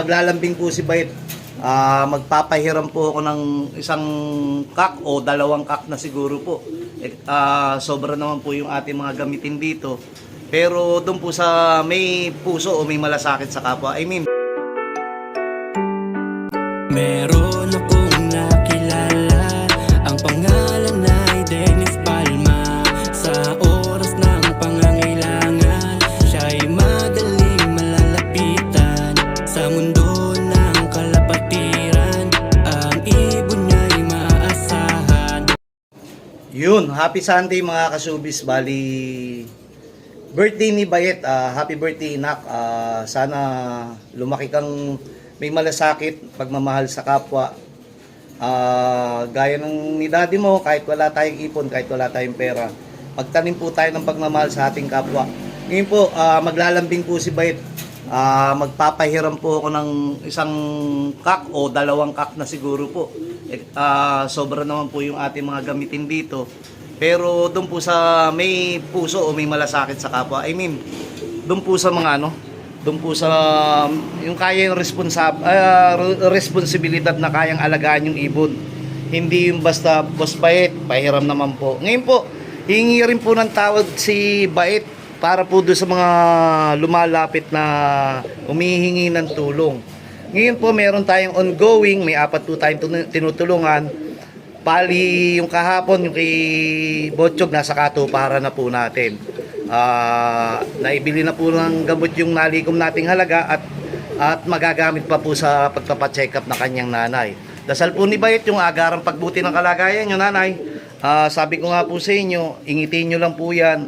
Maglalambing po si Bait. Magpapahiram po ako ng isang kak o dalawang kak na siguro po. Sobra naman po yung ating mga gamitin dito. Pero doon po sa may puso o may malasakit sa kapwa. Meron akong nakilala, ang pangalan ay Dennis Palma. Sa oras ng pangangailangan, siya'y madaling malalapitan. Sa mundo ng kalapatiran, ang ibon niya'y maaasahan. Yun, happy Sunday mga kasubis. Bali, birthday ni Bayet. Happy birthday, Nak. Sana lumaki kang may malasakit, pagmamahal sa kapwa. Gaya ng ni daddy mo, kahit wala tayong ipon, kahit wala tayong pera, magtanim po tayo ng pagmamahal sa ating kapwa. Ngayon po, maglalambing po si Bayet. Magpapahiram po ako ng isang kak o dalawang kak na siguro po. Sobra naman po yung ating mga gamitin dito. Pero doon po sa may puso o may malasakit sa kapwa, doon po sa mga doon po sa yung kaya yung responsibilidad na kayang alagaan yung ibon. Hindi yung basta boss Bait, pahiram naman po. Ngayon po, hingi rin po ng tawad si Bait para po doon sa mga lumalapit na humihingi ng tulong. Ngayon po, meron tayong ongoing, may 4 po tayong tinutulungan. Bali, yung kahapon, yung kay Botchog, nasa katuparan na po natin. Naibili na po ng gamot yung nalikom nating halaga at magagamit pa po sa pagpapacheck up na kanyang nanay. Dasal po ni Bayet yung agarang pagbuti ng kalagayan nyo, nanay. Sabi ko nga po sa inyo, ingitin nyo lang po yan.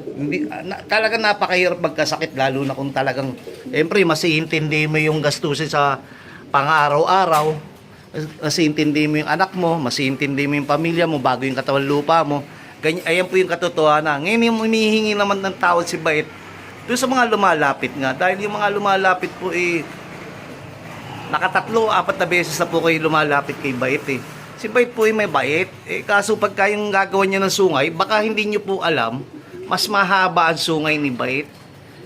Talagang napakahirap magkasakit, lalo na kung talagang, siyempre, masintindi mo yung gastusin sa pang-araw-araw. Masintindi mo yung anak mo, masintindi mo yung pamilya mo, bago yung katawan lupa mo. Ganyan, ayan po yung katotohanan. Ngayon yung humihingi naman ng tawad si Bait doon sa mga lumalapit nga. Dahil yung mga lumalapit po nakatatlo, 4 na beses na po kayo lumalapit kay Bait Si Bait po may bait. Kaso pagka yung gagawa niya ng sungay, baka hindi niyo po alam, mas mahaba ang sungay ni Bait.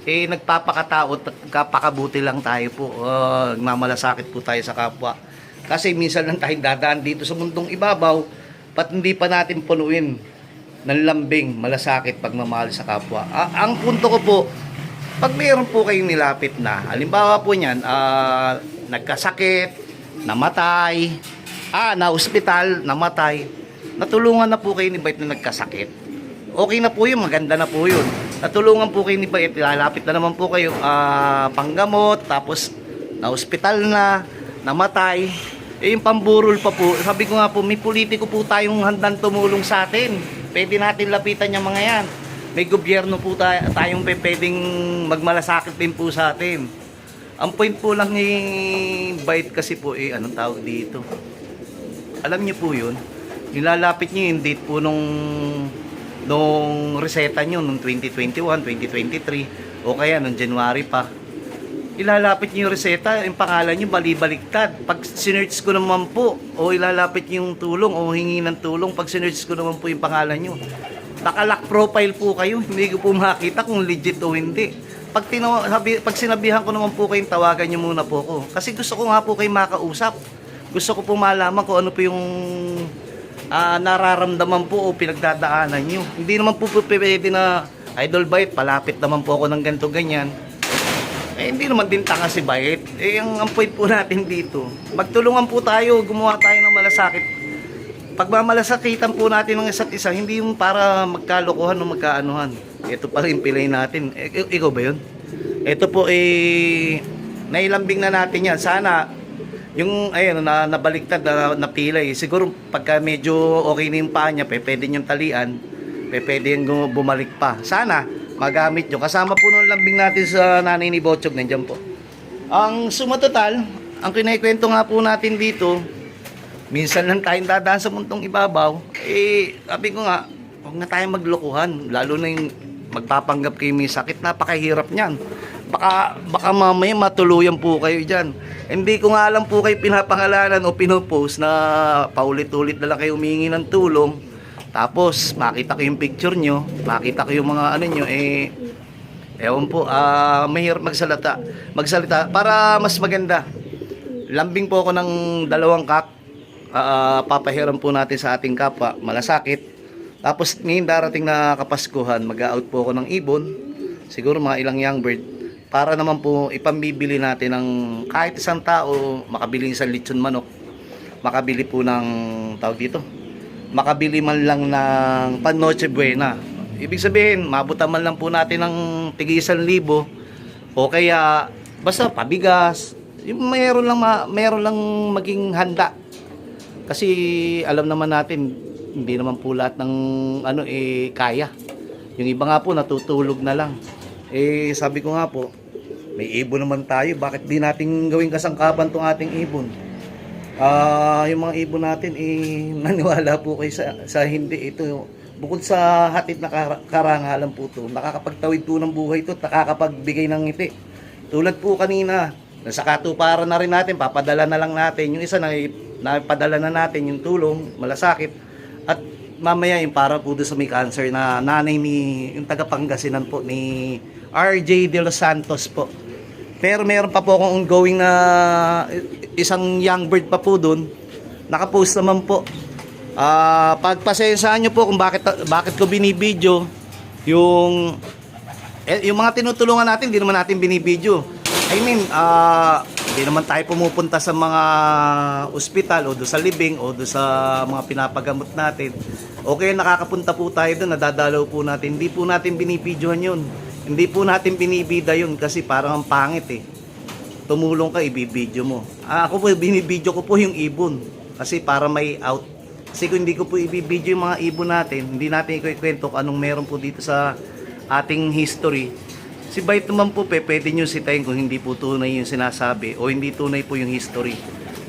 Nagpapakatao, nagpapakabuti lang tayo po. Nagmamalasakit po tayo sa kapwa. Kasi minsan lang tayong dadaan dito sa mundong ibabaw, pat hindi pa natin punuin ng lambing, malasakit, pagmamahal sa kapwa. Ang punto ko po, pag mayroon po kayong nilapit na, halimbawa po niyan, nagkasakit, namatay, na-hospital, namatay, natulungan na po kayo ni Bait na nagkasakit. Okay na po yun, maganda na po yun. Natulungan po kayo ni Bait, lalapit na naman po kayo, panggamot, tapos na-hospital na, namatay, yung pamburol pa po. Sabi ko nga po, may politiko po tayong handang tumulong sa atin. Pwede natin lapitan yung mga yan. May gobyerno po tayong pwedeng magmalasakit din po sa atin. Ang point po lang ni Bait kasi po, anong tawag dito? Alam niyo po yun? Nilalapit niyo yung date po nung reseta niyo, nung 2021, 2023, o kaya nung January pa. Ilalapit niyo yung reseta, yung pangalan niyo bali-baliktad. Pag sinearch ko naman po, o ilalapit niyo yung tulong, o hingi ng tulong, pag sinearch ko naman po yung pangalan niyo, nakalock profile po kayo, hindi ko po makita kung legit o hindi. Pag sinabihan ko naman po kayong tawagan niyo muna po ko. Kasi gusto ko nga po kayo makausap. Gusto ko po malaman kung ano po yung nararamdaman po o pinagdadaanan niyo. Hindi naman po pwede na, Idol Bait, palapit naman po ako ng ganito ganyan. Hindi naman din tanga si Bait. Ang point po natin dito, magtulungan po tayo, gumawa tayo ng malasakit. Pagmamalasakitan po natin ng isa't isa, hindi yung para magkalokohan o magkaanuhan. Ito pa rin pilay natin. Ikaw ba yun? Ito po nailambing na natin yan. Sana yung nabaliktad na napilay. Siguro pagka medyo okay na yung paa niya, pwede niyong talian, pwede yung bumalik pa. Sana magamit nyo. Kasama po nung lambing natin sa nanay ni Botchog, nandiyan po. Ang suma total, ang kinikwento nga po natin dito, minsan lang tayong dadaan sa mundong ibabaw, sabi ko nga, huwag na tayong maglokohan. Lalo na yung magpapanggap kayo may sakit, napakahirap niyan. Baka mamaya matuluyan po kayo dyan. Hindi ko nga alam po kayo pinapangalanan o pinopost na paulit-ulit na lang kayo humingi ng tulong. Tapos, makita ko yung picture nyo, makita ko yung mga nyo, ewan po, mahirap magsalita para mas maganda. Lambing po ako ng 2 cup. Papahiram po natin sa ating kapwa, malasakit. Tapos ngayon darating na Kapaskuhan, mag-out po ako ng ibon. Siguro mga ilang young bird. Para naman po ipambibili natin ng kahit isang tao, makabili isang lechon manok. Makabili po ng tawag dito. Makabili man lang ng pan Noche Buena. Ibig sabihin, mabutan man lang po natin ng tig 1,000 o kaya basta pabigas. Yung meron lang maging handa. Kasi alam naman natin, hindi naman po lahat ng kaya. Yung iba nga po natutulog na lang. Sabi ko nga po, may ibon naman tayo, bakit di natin gawing kasangkapan tong ating ibon? Yung mga ibon natin naniwala po kayo sa hindi ito. Bukod sa hatid na karangalan po to, nakakapagtawid po ng buhay to, nakakapagbigay ng ngiti. Tulad po kanina, nasa katuparan na rin natin, papadala na lang natin. Yung isa napadala na natin yung tulong, malasakit. At mamaya yung para po doon sa may cancer na nanay yung taga-Pangasinan po ni RJ De Los Santos po. Pero meron pa po akong ongoing na isang young bird pa po doon. Nakapost naman po. Pagpasensyahan nyo po kung bakit ko binibidyo yung mga tinutulungan natin, hindi naman natin binibidyo. I mean, hindi naman tayo pumupunta sa mga ospital o doon sa libing o doon sa mga pinapagamot natin. Okay, nakakapunta po tayo doon, nadadalaw po natin. Hindi po natin binibidyohan yun. Hindi po natin binibida yun kasi parang ang pangit eh. Tumulong ka, ibibidyo mo. Ako po, binibidyo ko po yung ibon kasi para may out. Kasi kung hindi ko po ibibidyo yung mga ibon natin, hindi natin ikukwento kung anong meron po dito sa ating history. Si Bait naman po, pwede nyo sitayin kung hindi po tunay yung sinasabi o hindi tunay po yung history.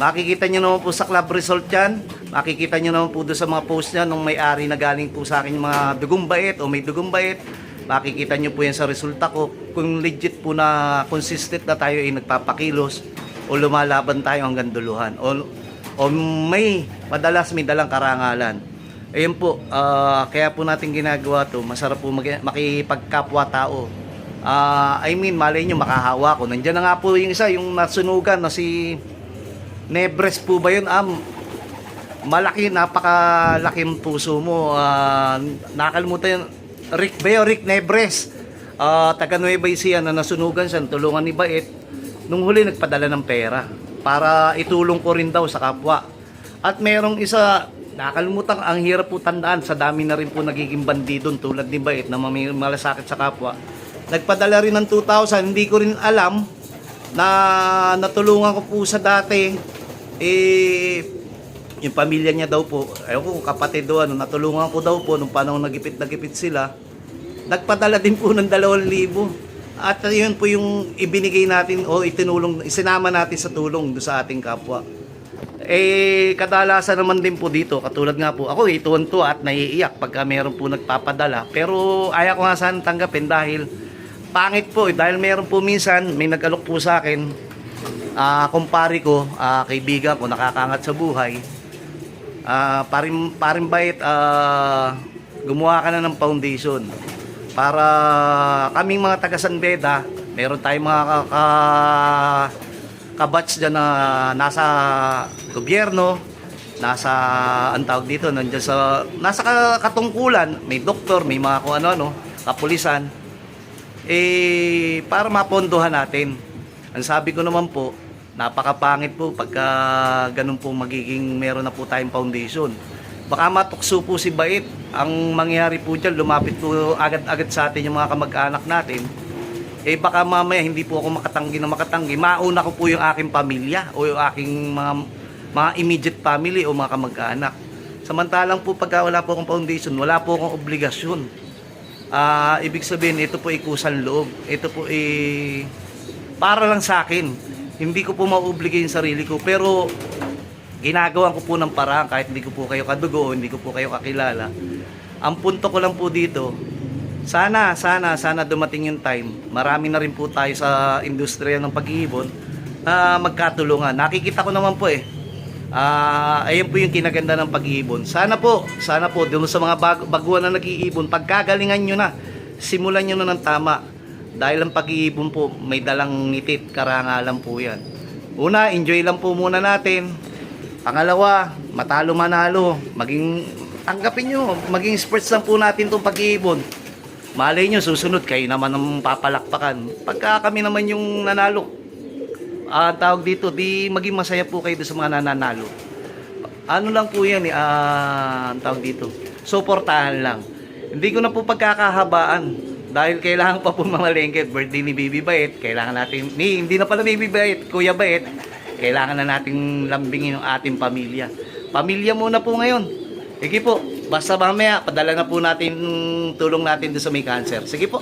Makikita nyo naman po sa club result yan. Makikita nyo naman po doon sa mga post niya nung may-ari na galing po sa akin yung mga dugong bait o may dugong bait. Makikita nyo po yan sa resulta ko. Kung legit po na consistent na tayo ay nagpapakilos o lumalaban tayo hanggang duluhan. O madalas may dalang karangalan. Ayun po, kaya po natin ginagawa to. Masarap po makipagkapwa tao. I mean, malay nyo, makahawa ko. Nandiyan na nga po yung isa, yung nasunugan na si Nebres po ba yun? Malaki, napakalaking puso mo. Nakalimutan yun. Rick Nebres. Taga Nueva Ecija na nasunugan siya, tulungan ni Bait. Nung huli, nagpadala ng pera para itulong ko rin daw sa kapwa. At merong isa, nakalimutan, ang hirap po tandaan, sa dami na rin po nagiging bandidon tulad ni Bait na may malasakit sa kapwa. Nagpadala rin ng 2,000, hindi ko rin alam na natulungan ko po sa dati. Yung pamilya niya daw po, ayoko kapatid doon, natulungan ko daw po nung panahon nagipit sila. Nagpadala din po ng 2,000. At yun po yung ibinigay natin o isinama natin sa tulong do sa ating kapwa. Kadalasan naman din po dito, katulad nga po, ako tuwan-tuwa at naiiyak pagka meron po nagpapadala. Pero ayaw ko nga sana tanggapin dahil pangit po dahil meron po minsan, may nag-alok po sa akin, kumpare ko, kaibigan ko, nakakangat sa buhay. Paring Bait, gumawa ka na ng foundation para kaming mga taga San Beda, meron tayong mga kabatch dyan na nasa gobyerno, nasa ang tawag dito, nasa katungkulan, may doktor, may mga kung ano, kapulisan, para mapondohan natin. Ang sabi ko naman po, napakapangit po pagka ganun po magiging meron na po tayong foundation. Baka matukso po si Bait. Ang mangyayari po dyan, lumapit po agad-agad sa atin yung mga kamag-anak natin. Baka mamaya hindi po ako makatanggi. Mauna ko po yung aking pamilya o yung aking mga immediate family o mga kamag-anak. Samantalang po pagka wala po akong foundation, wala po akong obligasyon. Ibig sabihin, ito po ikusan loob. Ito po para lang sa akin. Hindi ko po maobligay yung sarili ko. Pero ginagawan ko po ng paraan kahit hindi ko po kayo kadugo o hindi ko po kayo kakilala. Ang punto ko lang po dito, sana dumating yung time. Marami na rin po tayo sa industriya ng pag-iibon na magkatulungan. Nakikita ko naman po ayun po yung kinaganda ng pag-iibon. Sana po doon sa mga baguhan na nag-iibon, pagkagalingan nyo na, simulan nyo na ng tama. Dahil ang pag-iibon po, may dalang ngitit, karangalan po yan. Una, enjoy lang po muna natin. Pangalawa, matalo manalo, tanggapin nyo, maging sports lang po natin itong pag-iibon. Malay nyo, susunod kayo naman ang papalakpakan. Pagka kami naman yung nanalo, tawag dito, di maging masaya po kayo sa mga nananalo. Ano lang po yan, ang tawag dito, suportahan lang. Hindi ko na po pagkakahabaan dahil kailangan pa po mamalengke. Birthday ni Baby Bait, kailangan natin, hindi na pala Baby Bait, Kuya Bait, kailangan na nating lambingin yung ating pamilya. Pamilya muna po ngayon. Sige po, basta mamaya, padala na po natin tulong natin doon sa may cancer. Sige po.